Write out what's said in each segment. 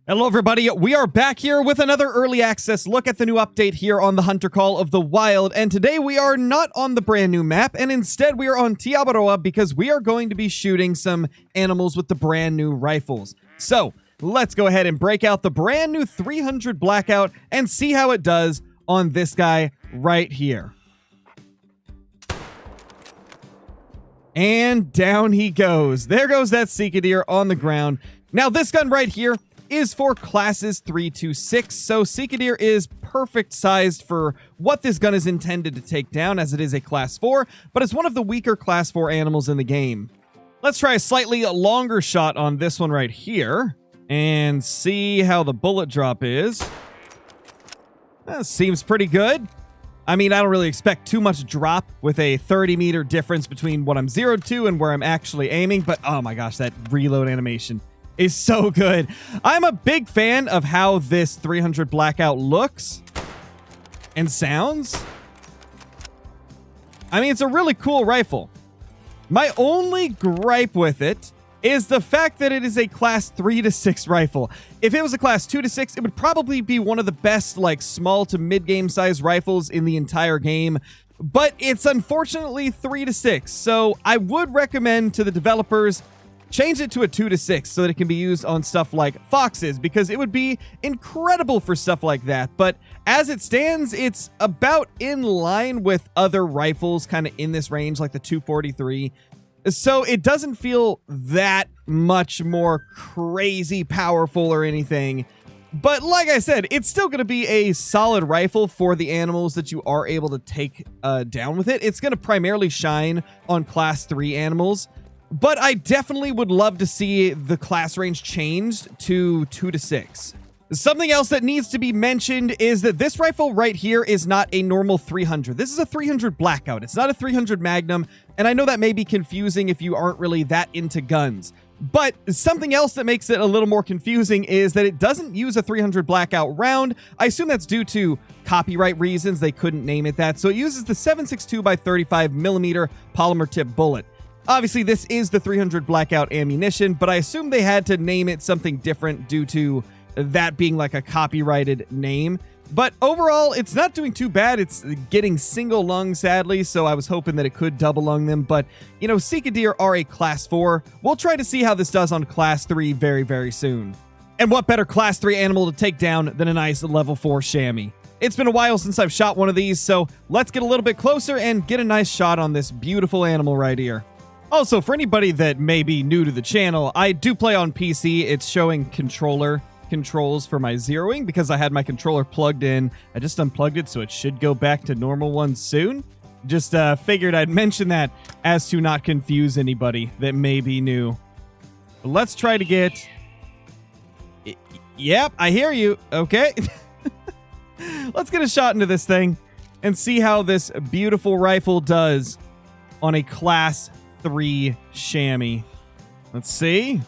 Hello everybody, we are back here with another early access look at the new update here on the Hunter Call of the Wild, and today we are not on the brand new map, and instead we are on Tiabaroa because we are going to be shooting some animals with the brand new rifles. So, let's go ahead and break out the brand new 300 Blackout and see how it does on this guy right here. And down he goes. There goes that Sika deer on the ground. Now this gun right here is for classes 3 to 6, so Sika deer is perfect sized for what this gun is intended to take down, as it is a class 4, but it's one of the weaker class 4 animals in the game. Let's try a slightly longer shot on this one right here, and see how the bullet drop is. That seems pretty good. I mean, I don't really expect too much drop with a 30-meter difference between what I'm zeroed to and where I'm actually aiming, but oh my gosh, that reload animation is so good. I'm a big fan of how this 300 Blackout looks and sounds. I mean, it's a really cool rifle. My only gripe with it is the fact that it is a class 3 to 6 rifle. If it was a class 2 to 6, it would probably be one of the best, like, small to mid-game size rifles in the entire game. But it's unfortunately 3 to 6, so I would recommend to the developers change it to a 2 to 6 so that it can be used on stuff like foxes, because it would be incredible for stuff like that. But as it stands, it's about in line with other rifles kind of in this range, like the 243. So it doesn't feel that much more crazy powerful or anything. But like I said, it's still going to be a solid rifle for the animals that you are able to take down with it. It's going to primarily shine on class 3 animals. But I definitely would love to see the class range changed to 2 to 6. Something else that needs to be mentioned is that this rifle right here is not a normal 300. This is a 300 Blackout. It's not a 300 Magnum, and I know that may be confusing if you aren't really that into guns. But something else that makes it a little more confusing is that it doesn't use a 300 Blackout round. I assume that's due to copyright reasons. They couldn't name it that. So it uses the 7.62 by 35 millimeter polymer tip bullet. Obviously, this is the 300 Blackout ammunition, but I assume they had to name it something different due to that being like a copyrighted name. But overall, it's not doing too bad. It's getting single lung, sadly, so I was hoping that it could double lung them. But, you know, Sika deer are a class 4. We'll try to see how this does on class 3 very, very soon. And what better class 3 animal to take down than a nice level 4 chamois? It's been a while since I've shot one of these, so let's get a little bit closer and get a nice shot on this beautiful animal right here. Also, for anybody that may be new to the channel, I do play on PC. It's showing controller controls for my zeroing because I had my controller plugged in. I just unplugged it, so it should go back to normal ones soon. Just figured I'd mention that as to not confuse anybody that may be new. But let's try to get... Yep, I hear you. Okay. Let's get a shot into this thing and see how this beautiful rifle does on a class 3 chamois. Let's see.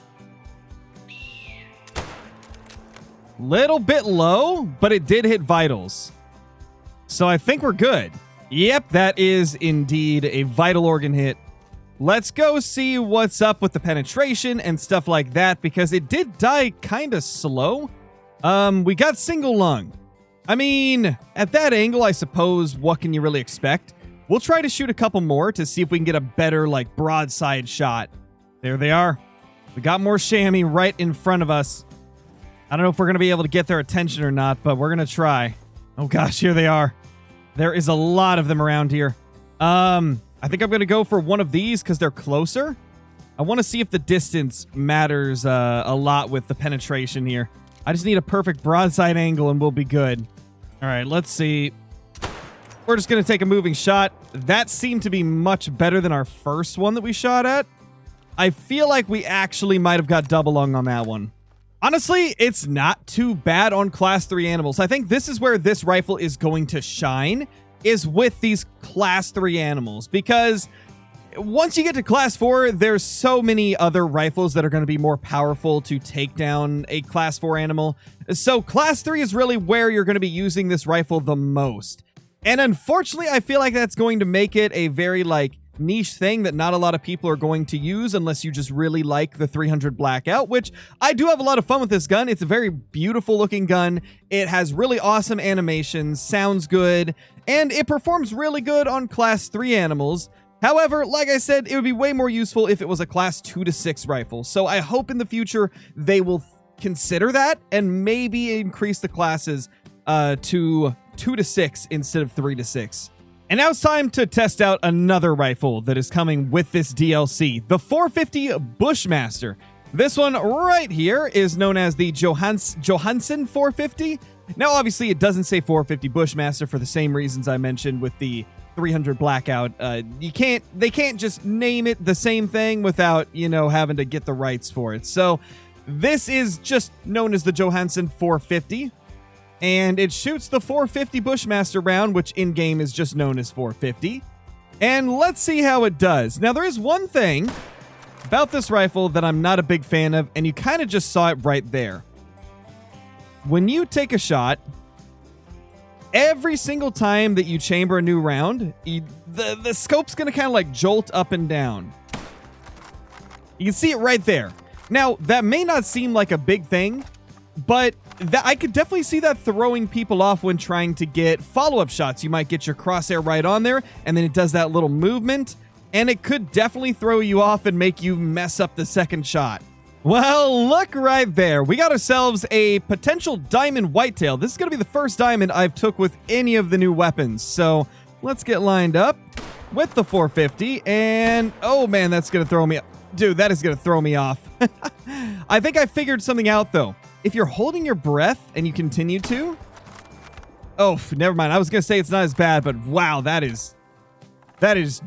Little bit low, but it did hit vitals. So I think we're good. Yep, that is indeed a vital organ hit. Let's go see what's up with the penetration and stuff like that, because it did die kind of slow. We got single lung. I mean, at that angle, I suppose, what can you really expect? We'll try to shoot a couple more to see if we can get a better, like, broadside shot. There they are. We got more chamois right in front of us. I don't know if we're going to be able to get their attention or not, but we're going to try. Oh gosh, here they are. There is a lot of them around here. I think I'm going to go for one of these because they're closer. I want to see if the distance matters a lot with the penetration here. I just need a perfect broadside angle and we'll be good. All right, let's see. We're just going to take a moving shot. That seemed to be much better than our first one that we shot at. I feel like we actually might have got double lung on that one. Honestly, it's not too bad on class 3 animals. I think this is where this rifle is going to shine, is with these class 3 animals, because once you get to class 4, there's so many other rifles that are going to be more powerful to take down a class 4 animal. So class 3 is really where you're going to be using this rifle the most. And unfortunately, I feel like that's going to make it a very, like, niche thing that not a lot of people are going to use unless you just really like the 300 Blackout, which I do have a lot of fun with this gun. It's a very beautiful looking gun. It has really awesome animations, sounds good, and it performs really good on class 3 animals. However, like I said, it would be way more useful if it was a class 2 to 6 rifle. So I hope in the future they will consider that and maybe increase the classes to 2 to 6 instead of 3 to 6. And now it's time to test out another rifle that is coming with this DLC, the 450 Bushmaster. This one right here is known as the Johansson 450. Now, obviously, it doesn't say 450 Bushmaster for the same reasons I mentioned with the 300 Blackout. They can't just name it the same thing without, having to get the rights for it. So this is just known as the Johansson 450. And it shoots the 450 Bushmaster round, which in-game is just known as 450. And let's see how it does. Now, there is one thing about this rifle that I'm not a big fan of, and you kind of just saw it right there. When you take a shot, every single time that you chamber a new round, the scope's going to kind of like jolt up and down. You can see it right there. Now, that may not seem like a big thing, but I could definitely see that throwing people off when trying to get follow-up shots. You might get your crosshair right on there, and then it does that little movement, and it could definitely throw you off and make you mess up the second shot. Well, look right there. We got ourselves a potential diamond whitetail. This is going to be the first diamond I've took with any of the new weapons. So let's get lined up with the 450, and oh man, that's going to throw me... Dude, that is going to throw me off. I think I figured something out, though. If you're holding your breath and you continue to... Oh, never mind. I was going to say it's not as bad, but wow, that is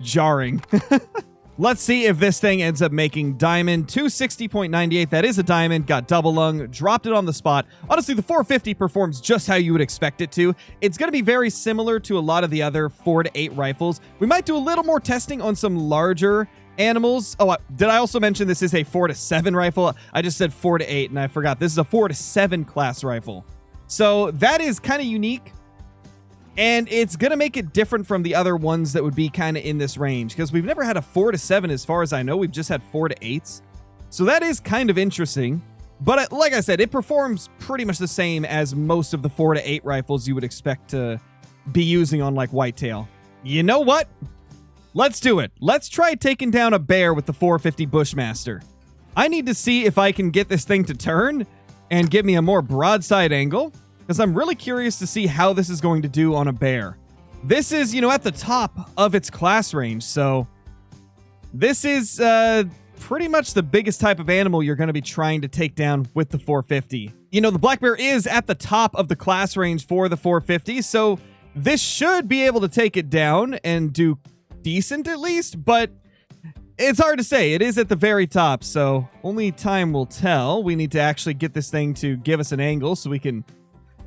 jarring. Let's see if this thing ends up making diamond. 260.98. That is a diamond. Got double lung. Dropped it on the spot. Honestly, the 450 performs just how you would expect it to. It's going to be very similar to a lot of the other 4 to 8 rifles. We might do a little more testing on some larger animals. Oh, did I also mention this is a 4 to 7 rifle? I just said 4 to 8 and I forgot. This is a 4 to 7 class rifle. So that is kind of unique. And it's going to make it different from the other ones that would be kind of in this range. Because we've never had a 4 to 7 as far as I know. We've just had 4 to 8s. So that is kind of interesting. But like I said, it performs pretty much the same as most of the 4 to 8 rifles you would expect to be using on like whitetail. You know what? Let's do it. Let's try taking down a bear with the 450 Bushmaster. I need to see if I can get this thing to turn and give me a more broadside angle, because I'm really curious to see how this is going to do on a bear. This is, at the top of its class range, so this is pretty much the biggest type of animal you're going to be trying to take down with the 450. The black bear is at the top of the class range for the 450, so this should be able to take it down and do decent at least, but it's hard to say. It is at the very top, so only time will tell. We need to actually get this thing to give us an angle so we can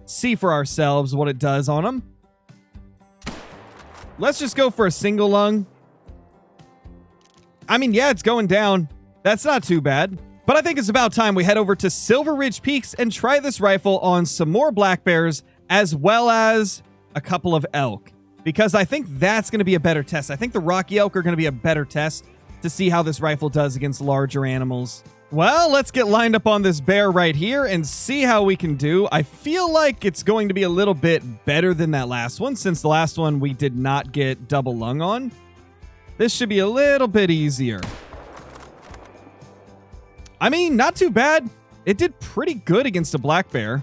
see for ourselves what it does on them. Let's just go for a single lung. I mean, yeah, it's going down. That's not too bad. But I think it's about time we head over to Silver Ridge Peaks and try this rifle on some more black bears as well as a couple of elk, because I think that's going to be a better test. I think the Rocky elk are going to be a better test to see how this rifle does against larger animals. Well, let's get lined up on this bear right here and see how we can do. I feel like it's going to be a little bit better than that last one, since the last one we did not get double lung on. This should be a little bit easier. I mean, not too bad. It did pretty good against a black bear.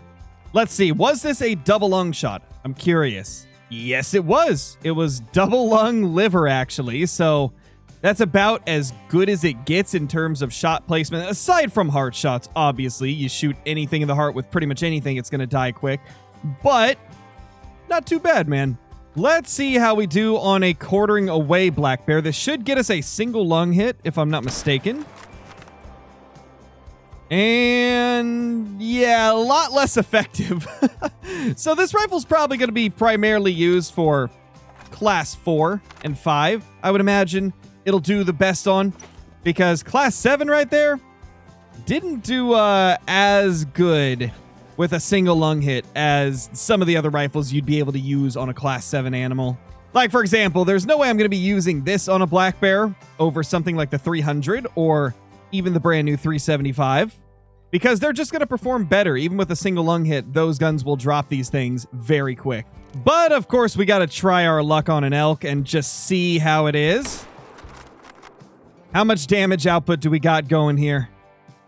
Let's see, was this a double lung shot? I'm curious. Yes, it was. It was double lung liver, actually, so that's about as good as it gets in terms of shot placement. Aside from heart shots, obviously. You shoot anything in the heart with pretty much anything, it's going to die quick. But not too bad, man. Let's see how we do on a quartering away black bear. This should get us a single lung hit, if I'm not mistaken. And yeah, a lot less effective. So this rifle's probably going to be primarily used for class 4 and 5, I would imagine. It'll do the best on, because class 7 right there didn't do as good with a single lung hit as some of the other rifles you'd be able to use on a class 7 animal. Like, for example, there's no way I'm going to be using this on a black bear over something like the 300 or even the brand new 375 because they're just going to perform better. Even with a single lung hit, those guns will drop these things very quick. But, of course, we got to try our luck on an elk and just see how it is. How much damage output do we got going here?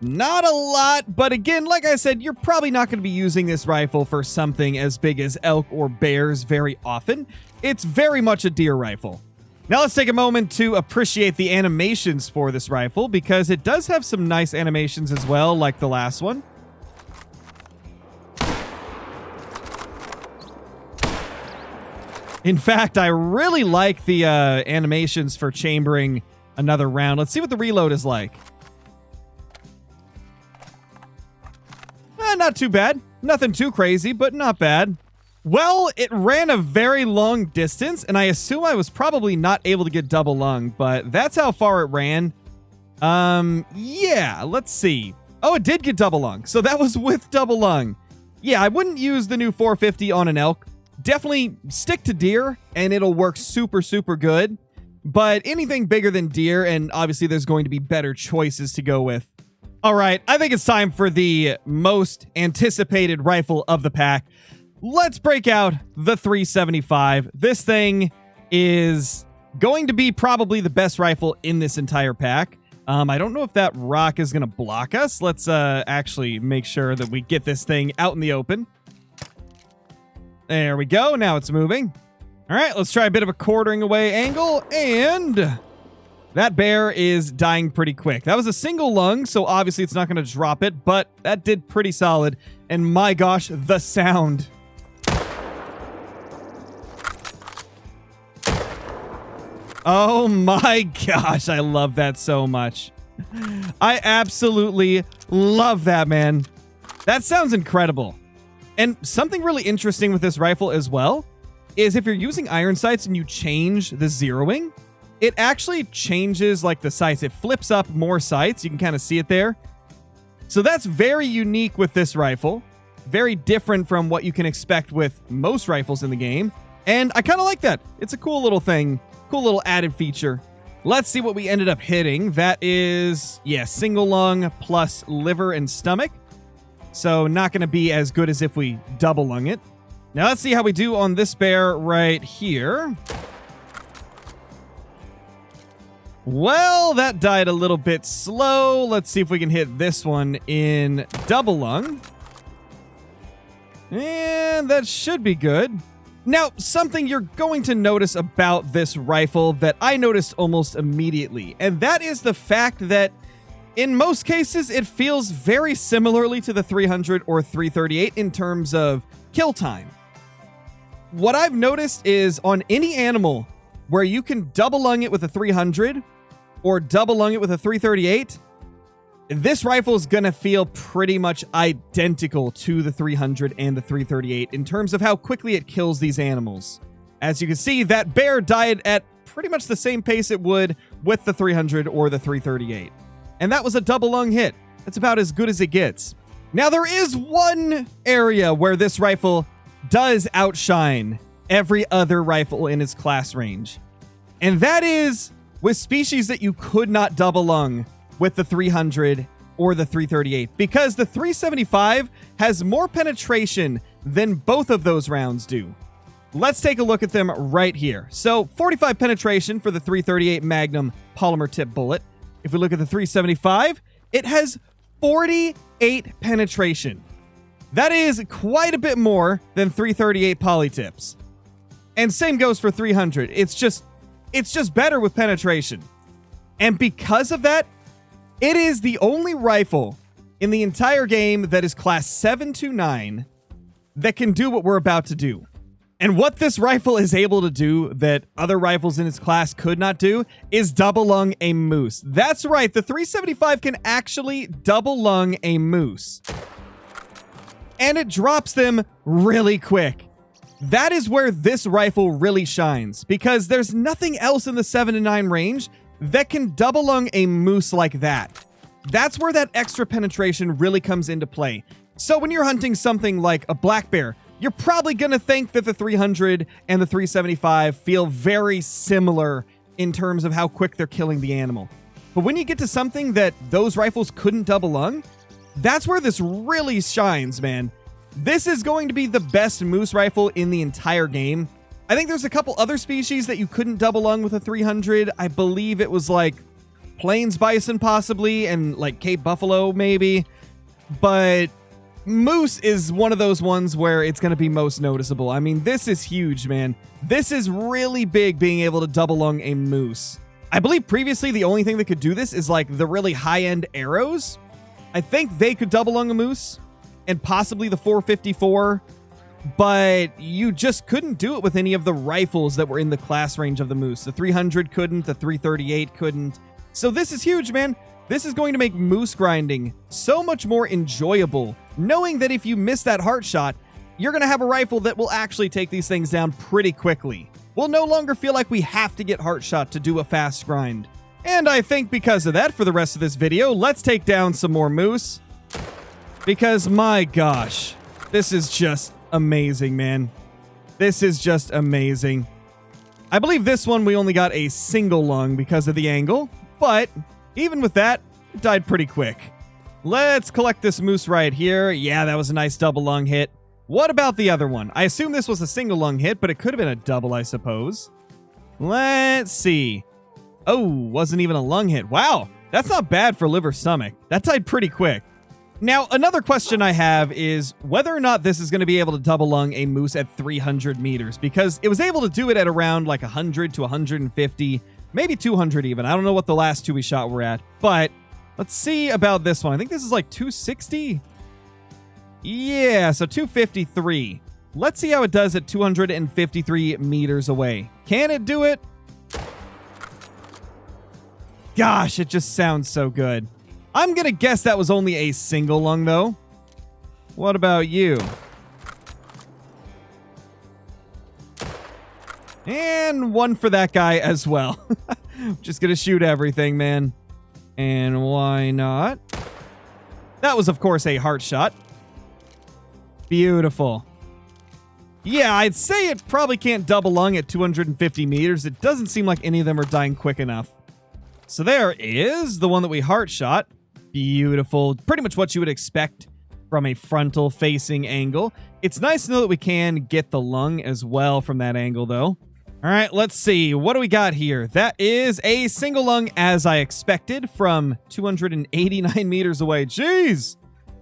Not a lot, but again, like I said, you're probably not going to be using this rifle for something as big as elk or bears very often. It's very much a deer rifle. Now let's take a moment to appreciate the animations for this rifle because it does have some nice animations as well, like the last one. In fact, I really like the animations for chambering another round. Let's see what the reload is like. Not too bad. Nothing too crazy, but not bad. Well, it ran a very long distance, and I assume I was probably not able to get double lung, but that's how far it ran. Yeah, let's see. Oh, it did get double lung, so that was with double lung. Yeah, I wouldn't use the new 450 on an elk. Definitely stick to deer, and it'll work super, super good. But anything bigger than deer, and obviously there's going to be better choices to go with. All right, I think it's time for the most anticipated rifle of the pack. Let's break out the 375. This thing is going to be probably the best rifle in this entire pack. I don't know if that rock is going to block us. Let's actually make sure that we get this thing out in the open. There we go. Now it's moving. All right, let's try a bit of a quartering away angle, and that bear is dying pretty quick. That was a single lung, so obviously it's not going to drop it, but that did pretty solid. And my gosh, the sound. Oh my gosh, I love that so much. I absolutely love that, man. That sounds incredible. And something really interesting with this rifle as well is if you're using iron sights and you change the zeroing, it actually changes like the sights. It flips up more sights. You can kind of see it there. So that's very unique with this rifle. Very different from what you can expect with most rifles in the game. And I kind of like that. It's a cool little thing. Cool little added feature. Let's see what we ended up hitting. That is, yeah, single lung plus liver and stomach. So not going to be as good as if we double lung it. Now let's see how we do on this bear right here. Well, that died a little bit slow. Let's see if we can hit this one in double lung. And that should be good. Now, something you're going to notice about this rifle that I noticed almost immediately, and that is the fact that in most cases, it feels very similarly to the 300 or 338 in terms of kill time. What I've noticed is on any animal where you can double lung it with a 300 or double lung it with a 338, this rifle is going to feel pretty much identical to the 300 and the 338 in terms of how quickly it kills these animals. As you can see, that bear died at pretty much the same pace it would with the 300 or the 338. And that was a double lung hit. That's about as good as it gets. Now, there is one area where this rifle does outshine every other rifle in its class range. And that is with species that you could not double lung with the 300 or the 338, because the 375 has more penetration than both of those rounds do. Let's take a look at them right here. So 45 penetration for the 338 Magnum polymer tip bullet. If we look at the 375, it has 48 penetration. That is quite a bit more than 338 poly tips. And same goes for 300. It's just better with penetration. And because of that, it is the only rifle in the entire game that is class 7 to 9 that can do what we're about to do. And what this rifle is able to do that other rifles in its class could not do is double lung a moose. That's right, the 375 can actually double lung a moose. And it drops them really quick. That is where this rifle really shines, because there's nothing else in the 7 to 9 range that can double lung a moose like that. That's where that extra penetration really comes into play. So when you're hunting something like a black bear, you're probably going to think that the 300 and the 375 feel very similar in terms of how quick they're killing the animal. But when you get to something that those rifles couldn't double lung, that's where this really shines, man. This is going to be the best moose rifle in the entire game. I think there's a couple other species that you couldn't double lung with a 300. I believe it was like Plains bison possibly, and like Cape buffalo maybe. But moose is one of those ones where it's going to be most noticeable. I mean, this is huge, man. This is really big, being able to double lung a moose. I believe previously the only thing that could do this is like the really high-end arrows. I think they could double lung a moose, and possibly the 454, but you just couldn't do it with any of the rifles that were in the class range of the moose. The 300 couldn't, the 338 couldn't. So this is huge, man. This is going to make moose grinding so much more enjoyable, knowing that if you miss that heart shot, you're going to have a rifle that will actually take these things down pretty quickly. We'll no longer feel like we have to get heart shot to do a fast grind. And I think because of that, for the rest of this video, let's take down some more moose. Because my gosh, this is just amazing, man. This is just amazing. I believe this one we only got a single lung because of the angle, but even with that, it died pretty quick. Let's collect this moose right here. Yeah, that was a nice double lung hit. What about the other one? I assume this was a single lung hit, but it could have been a double, I suppose. Let's see. Oh, wasn't even a lung hit. Wow, that's not bad for liver stomach. That died pretty quick. Now, another question I have is whether or not this is going to be able to double lung a moose at 300 meters, because it was able to do it at around like 100 to 150, maybe 200 even. I don't know what the last two we shot were at, but let's see about this one. I think this is like 260. Yeah, so 253. Let's see how it does at 253 meters away. Can it do it? Gosh, it just sounds so good. I'm going to guess that was only a single lung, though. What about you? And one for that guy as well. Just going to shoot everything, man. And why not? That was, of course, a heart shot. Beautiful. Yeah, I'd say it probably can't double lung at 250 meters. It doesn't seem like any of them are dying quick enough. So there is the one that we heart shot. Beautiful. Pretty much what you would expect from a frontal facing angle. It's nice to know that we can get the lung as well from that angle, though. All right, let's see. What do we got here? That is a single lung, as I expected, from 289 meters away. Jeez,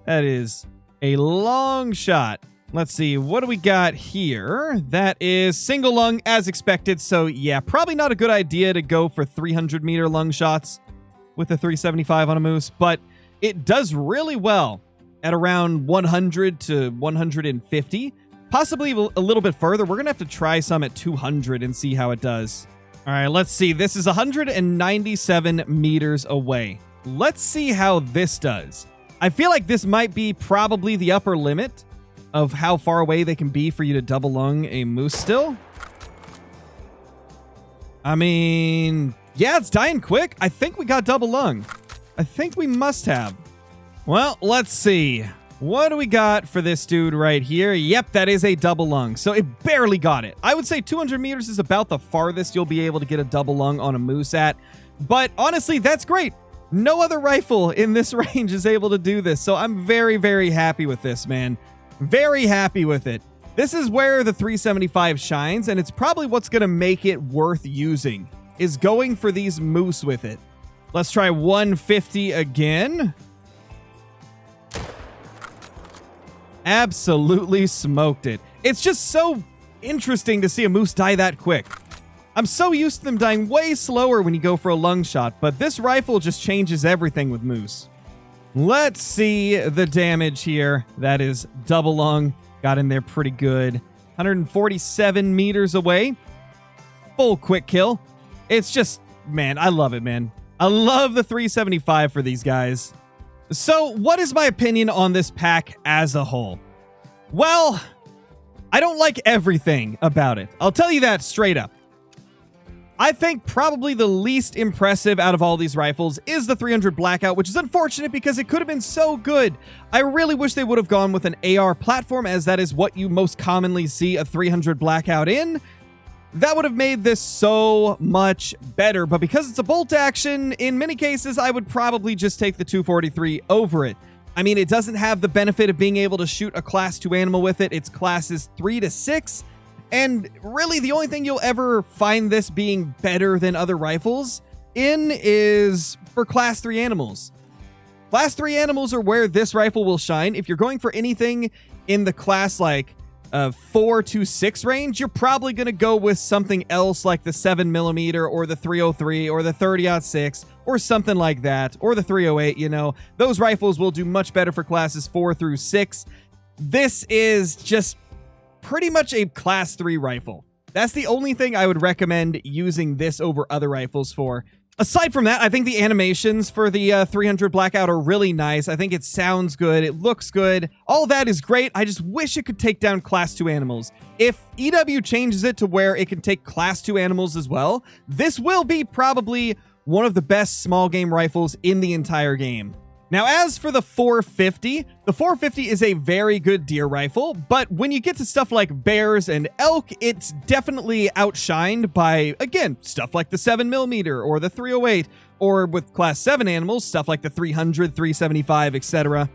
that is a long shot. Let's see. What do we got here? That is single lung, as expected. So, yeah, probably not a good idea to go for 300-meter lung shots with the 375 on a moose, but it does really well at around 100 to 150. Possibly a little bit further. We're going to have to try some at 200 and see how it does. All right, let's see. This is 197 meters away. Let's see how this does. I feel like this might be probably the upper limit of how far away they can be for you to double lung a moose still. I mean, yeah, it's dying quick. I think we got double lung. I think we must have. Well, let's see. What do we got for this dude right here? Yep, that is a double lung. So it barely got it. I would say 200 meters is about the farthest you'll be able to get a double lung on a moose at. But honestly, that's great. No other rifle in this range is able to do this. So I'm very, very happy with this, man. Very happy with it. This is where the 375 shines, and it's probably what's going to make it worth using, is going for these moose with it. Let's try 150 again. Absolutely smoked it. It's just so interesting to see a moose die that quick. I'm so used to them dying way slower when you go for a lung shot, but this rifle just changes everything with moose. Let's see the damage here. That is double lung. Got in there pretty good. 147 meters away. Full quick kill. It's just, man, I love it, man. I love the 375 for these guys. So, what is my opinion on this pack as a whole? Well, I don't like everything about it. I'll tell you that straight up. I think probably the least impressive out of all these rifles is the 300 Blackout, which is unfortunate because it could have been so good. I really wish they would have gone with an AR platform, as that is what you most commonly see a 300 Blackout in. That would have made this so much better, but because it's a bolt action, in many cases, I would probably just take the 243 over it. I mean, it doesn't have the benefit of being able to shoot a class 2 animal with it. It's classes 3 to 6. And really, the only thing you'll ever find this being better than other rifles in is for class 3 animals. Class 3 animals are where this rifle will shine. If you're going for anything in the class like 4 to 6 range, you're probably going to go with something else like the 7mm or the 303 or the 30-06 or something like that, or the 308, you know. Those rifles will do much better for classes 4 through 6. This is just pretty much a class 3 rifle. That's the only thing I would recommend using this over other rifles for. Aside from that, I think the animations for the 300 Blackout are really nice. I think it sounds good. It looks good. All that is great. I just wish it could take down class 2 animals. If EW changes it to where it can take class 2 animals as well, this will be probably one of the best small game rifles in the entire game. Now, as for the 450 is a very good deer rifle, but when you get to stuff like bears and elk, it's definitely outshined by, again, stuff like the 7mm or the 308, or with class 7 animals, stuff like the 300, 375, etc.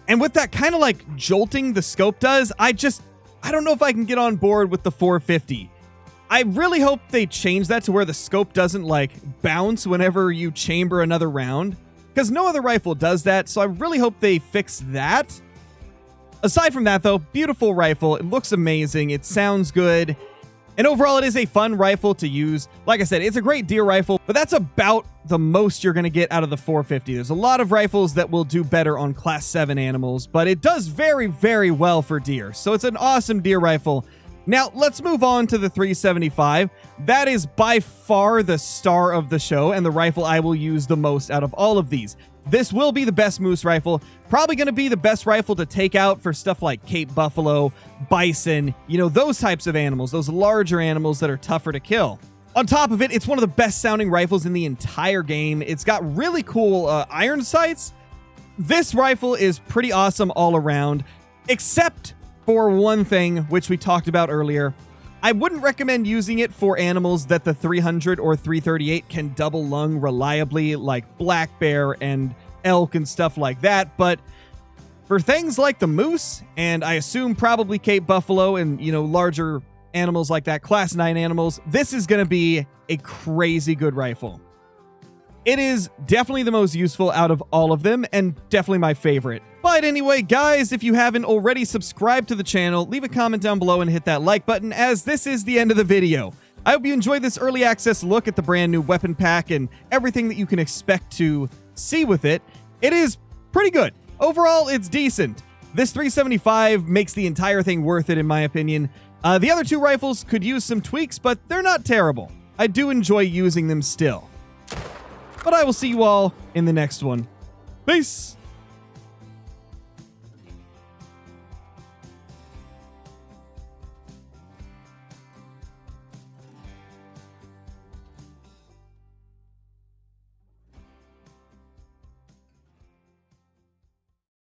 And with that kind of like jolting the scope does, I don't know if I can get on board with the 450. I really hope they change that to where the scope doesn't like bounce whenever you chamber another round, because no other rifle does that, so I really hope they fix that. Aside from that, though, beautiful rifle. It looks amazing. It sounds good. And overall, it is a fun rifle to use. Like I said, it's a great deer rifle, but that's about the most you're going to get out of the 450. There's a lot of rifles that will do better on class 7 animals, but it does very, very well for deer. So it's an awesome deer rifle. Now, let's move on to the 375. That is by far the star of the show and the rifle I will use the most out of all of these. This will be the best moose rifle, probably going to be the best rifle to take out for stuff like Cape Buffalo, bison, you know, those types of animals, those larger animals that are tougher to kill. On top of it, it's one of the best sounding rifles in the entire game. It's got really cool iron sights. This rifle is pretty awesome all around, except for one thing, which we talked about earlier. I wouldn't recommend using it for animals that the 300 or 338 can double lung reliably, like black bear and elk and stuff like that. But for things like the moose, and I assume probably Cape Buffalo and, you know, larger animals like that, class 9 animals, this is going to be a crazy good rifle. It is definitely the most useful out of all of them, and definitely my favorite. But anyway, guys, if you haven't already subscribed to the channel, leave a comment down below and hit that like button, as this is the end of the video. I hope you enjoyed this early access look at the brand new weapon pack and everything that you can expect to see with it. It is pretty good. Overall, it's decent. This 375 makes the entire thing worth it, in my opinion. The other two rifles could use some tweaks, but they're not terrible. I do enjoy using them still. But I will see you all in the next one. Peace!